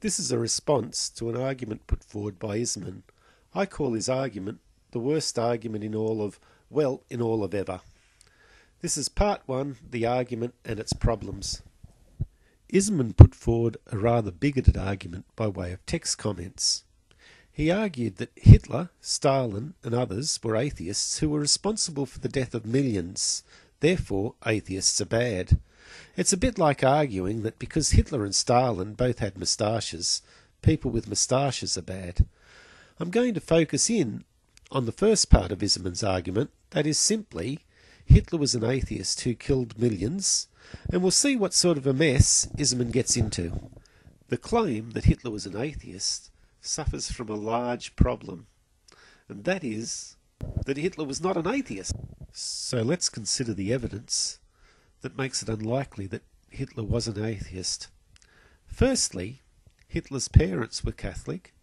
This is a response to an argument put forward by Izamen. I call his argument the worst argument in all of ever. This is part one, the argument and its problems. Izamen put forward a rather bigoted argument by way of text comments. He argued that Hitler, Stalin and others were atheists who were responsible for the death of millions. Therefore, atheists are bad. It's a bit like arguing that because Hitler and Stalin both had moustaches, people with moustaches are bad. I'm going to focus in on the first part of Izamen's argument, that is simply, Hitler was an atheist who killed millions, and we'll see what sort of a mess Izamen gets into. The claim that Hitler was an atheist suffers from a large problem, and that is that Hitler was not an atheist. So let's consider the evidence that makes it unlikely that Hitler was an atheist. Firstly, Hitler's parents were Catholic,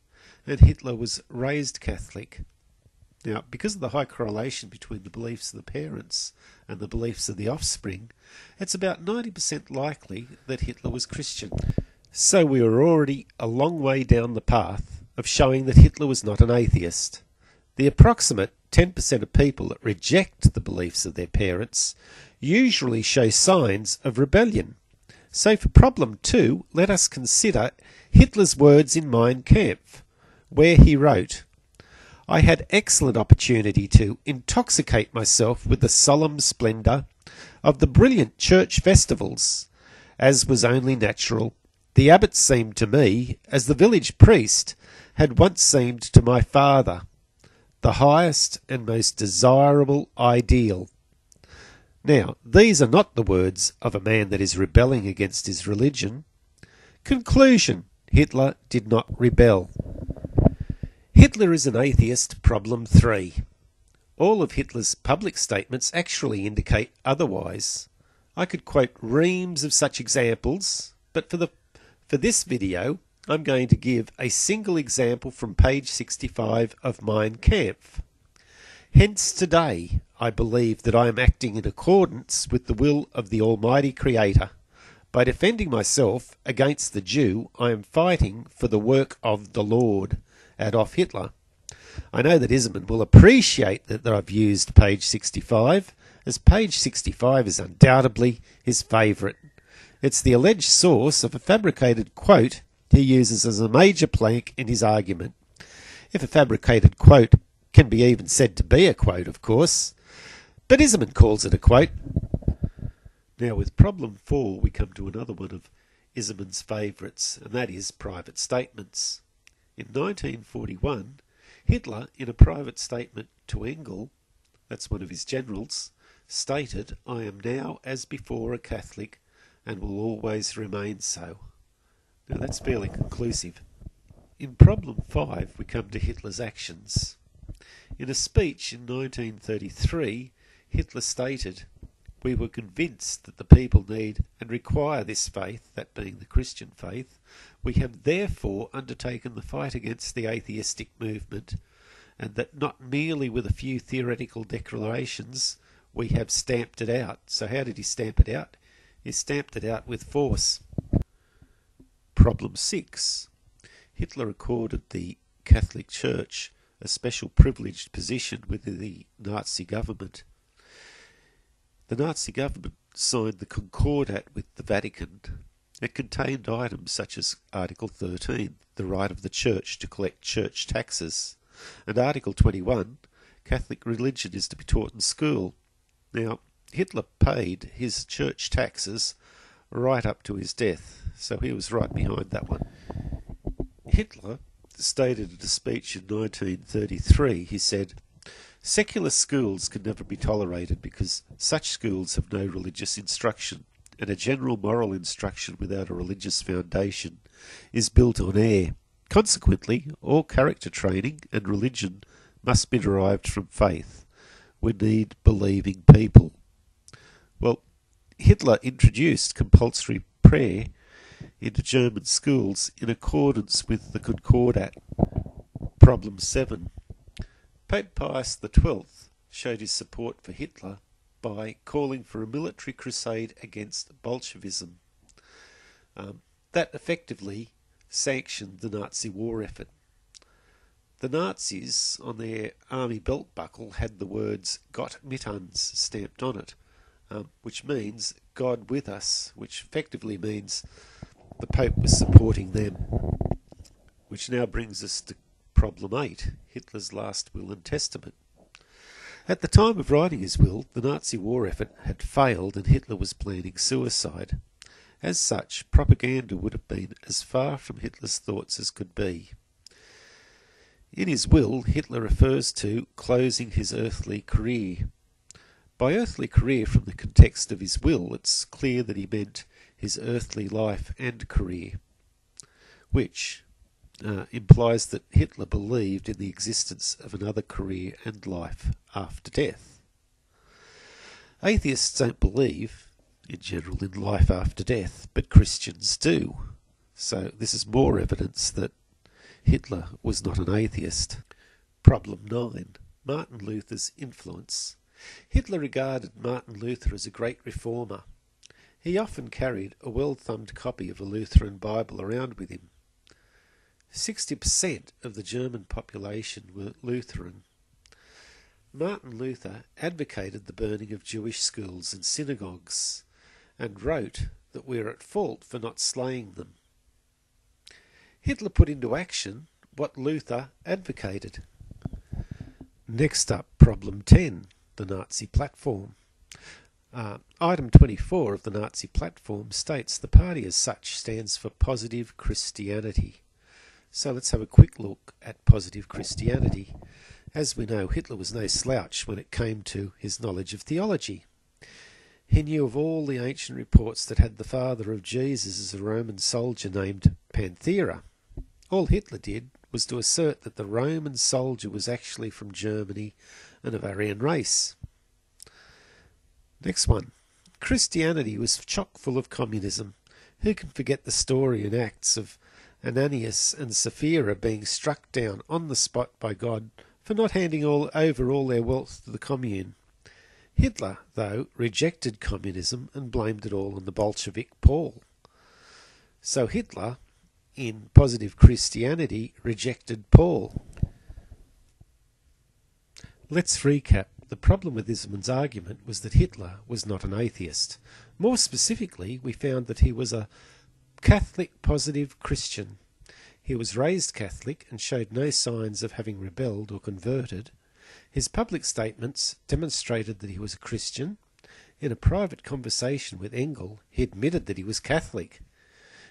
and Hitler was raised Catholic. Now, because of the high correlation between the beliefs of the parents and the beliefs of the offspring, it's about 90% likely that Hitler was Christian. So we are already a long way down the path of showing that Hitler was not an atheist. The approximate 10% of people that reject the beliefs of their parents usually show signs of rebellion. So for problem 2, let us consider Hitler's words in Mein Kampf, where he wrote, "I had excellent opportunity to intoxicate myself with the solemn splendour of the brilliant church festivals, as was only natural. The abbot seemed to me, as the village priest had once seemed to my father, the highest and most desirable ideal." Now, these are not the words of a man that is rebelling against his religion. Conclusion: Hitler did not rebel. Hitler is an atheist, problem 3. All of Hitler's public statements actually indicate otherwise. I could quote reams of such examples, but for this video, I'm going to give a single example from page 65 of Mein Kampf. Hence today, I believe that I am acting in accordance with the will of the Almighty Creator. By defending myself against the Jew, I am fighting for the work of the Lord. Adolf Hitler. I know that Izamen will appreciate that I've used page 65, as page 65 is undoubtedly his favourite. It's the alleged source of a fabricated quote he uses as a major plank in his argument. If a fabricated quote can be even said to be a quote, of course, but Izamen calls it a quote. Now with problem 4 we come to another one of Izamen's favourites, and that is private statements. In 1941, Hitler, in a private statement to Engel, that's one of his generals, stated, "I am now as before a Catholic and will always remain so." Now that's fairly conclusive. In problem 5 we come to Hitler's actions. In a speech in 1933, Hitler stated, "We were convinced that the people need and require this faith," that being the Christian faith. "We have therefore undertaken the fight against the atheistic movement, and that not merely with a few theoretical declarations we have stamped it out." So how did he stamp it out? He stamped it out with force. Problem 6. Hitler accorded the Catholic Church a special privileged position within the Nazi government. The Nazi government signed the Concordat with the Vatican. It contained items such as Article 13, the right of the Church to collect church taxes, and Article 21, Catholic religion is to be taught in school. Now, Hitler paid his church taxes right up to his death, so he was right behind that one. Hitler stated in a speech in 1933, he said, "Secular schools can never be tolerated because such schools have no religious instruction, and a general moral instruction without a religious foundation is built on air. Consequently, all character training and religion must be derived from faith. We need believing people." Well, Hitler introduced compulsory prayer into German schools in accordance with the Concordat. Problem 7. Pope Pius XII showed his support for Hitler by calling for a military crusade against Bolshevism. That effectively sanctioned the Nazi war effort. The Nazis, on their army belt buckle, had the words "Gott mit uns" stamped on it, which means God with us, which effectively means the Pope was supporting them. Which now brings us to problem 8, Hitler's last will and testament. At the time of writing his will, the Nazi war effort had failed and Hitler was planning suicide. As such, propaganda would have been as far from Hitler's thoughts as could be. In his will, Hitler refers to closing his earthly career. By earthly career, from the context of his will, it's clear that he meant his earthly life and career, which implies that Hitler believed in the existence of another career and life after death. Atheists don't believe, in general, in life after death, but Christians do. So this is more evidence that Hitler was not an atheist. Problem 9. Martin Luther's influence. Hitler regarded Martin Luther as a great reformer. He often carried a well-thumbed copy of a Lutheran Bible around with him. 60% of the German population were Lutheran. Martin Luther advocated the burning of Jewish schools and synagogues, and wrote that we are at fault for not slaying them. Hitler put into action what Luther advocated. Next up, problem 10, the Nazi platform. Item 24 of the Nazi platform states the party as such stands for positive Christianity. So let's have a quick look at positive Christianity. As we know, Hitler was no slouch when it came to his knowledge of theology. He knew of all the ancient reports that had the father of Jesus as a Roman soldier named Panthera. All Hitler did was to assert that the Roman soldier was actually from Germany and of Aryan race. Next one. Christianity was chock full of communism. Who can forget the story and acts of Ananias and Sapphira being struck down on the spot by God for not handing over all their wealth to the commune? Hitler, though, rejected communism and blamed it all on the Bolshevik Paul. So Hitler, in positive Christianity, rejected Paul. Let's recap. The problem with Izamen's argument was that Hitler was not an atheist. More specifically, we found that he was a Catholic positive Christian. He was raised Catholic and showed no signs of having rebelled or converted. His public statements demonstrated that he was a Christian. In a private conversation with Engel, he admitted that he was Catholic.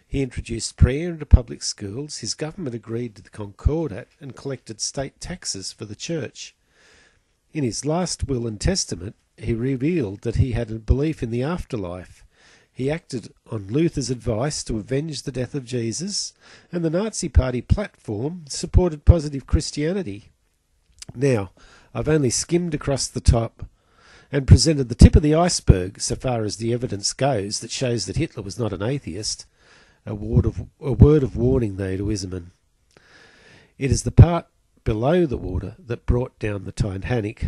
He introduced prayer into public schools. His government agreed to the Concordat and collected state taxes for the church. In his last will and testament, he revealed that he had a belief in the afterlife. He acted on Luther's advice to avenge the death of Jesus, and the Nazi Party platform supported positive Christianity. Now, I've only skimmed across the top and presented the tip of the iceberg so far as the evidence goes that shows that Hitler was not an atheist. A word of warning, though, to Izamen. It is the part below the water that brought down the Titanic.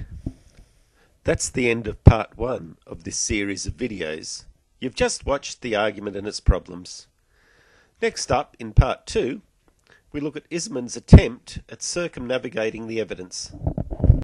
That's the end of part 1 of this series of videos. You've just watched the argument and its problems. Next up, in part 2, we look at Izamen's attempt at circumnavigating the evidence.